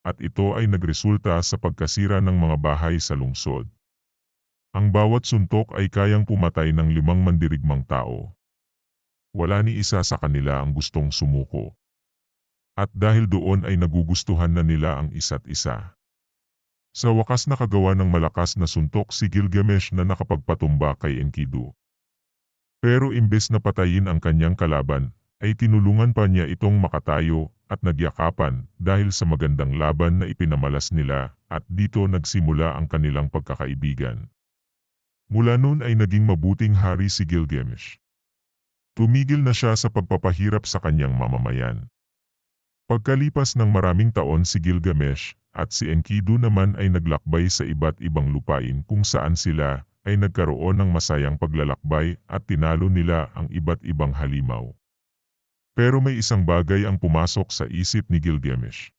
at ito ay nagresulta sa pagkasira ng mga bahay sa lungsod. Ang bawat suntok ay kayang pumatay ng 5 mandirigmang tao. Wala ni isa sa kanila ang gustong sumuko. At dahil doon ay nagugustuhan na nila ang isa't isa. Sa wakas nakagawa ng malakas na suntok si Gilgamesh na nakapagpatumba kay Enkidu. Pero imbes na patayin ang kanyang kalaban, ay tinulungan pa niya itong makatayo at nagyakapan dahil sa magandang laban na ipinamalas nila at dito nagsimula ang kanilang pagkakaibigan. Mula noon ay naging mabuting hari si Gilgamesh. Tumigil na siya sa pagpapahirap sa kanyang mamamayan. Pagkalipas ng maraming taon si Gilgamesh at si Enkidu naman ay naglakbay sa iba't ibang lupain kung saan sila ay nagkaroon ng masayang paglalakbay at tinalo nila ang iba't ibang halimaw. Pero may isang bagay ang pumasok sa isip ni Gilgamesh.